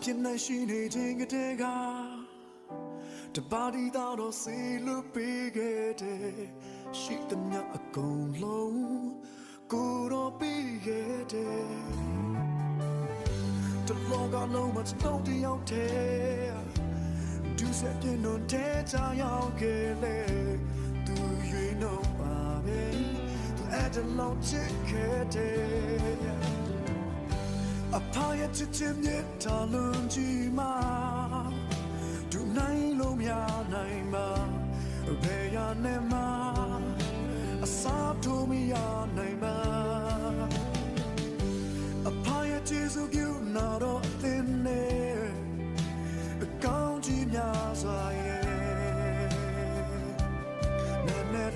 ဖြစ်နေရှိနေခြင်းကတည်းကတပါးဒီတော့စေလို့ပေးခဲ့တယ်ရှိသမျှအကုန်လုံးကိုတော့ပေးခဲ့တယ်တလောကလုံးမှာတော့တယောက်တည်းဒူးဆက်ပြင်းတော့တဲချာရောက်ခဲ့လေသူရွေးနှုတ်ပါပဲသူအဲ့တလုံးချစ်ခဲ့တယ်အဖရဲ့ချစ်ချင်းမြတ်တာလုံးကြီးမှာဒူနိုင်လို့မရနိုင်ပါဘယ်ရနဲ့မှအစားထိုးမရနိုင်ပါအဖရဲ့ကျေးဇူးပြုနာတော့အသင်းနဲ့အကောင်းကြီးများစွာရဲ့နဲ့